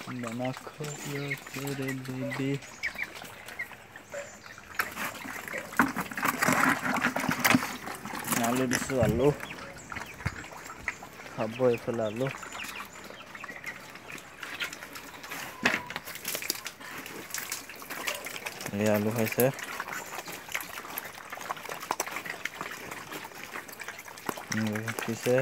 দানা খোৱাৰে বেবী আলু দিছোঁ আলু খাব এইফালে আলু এই আলু খাইছে পিছে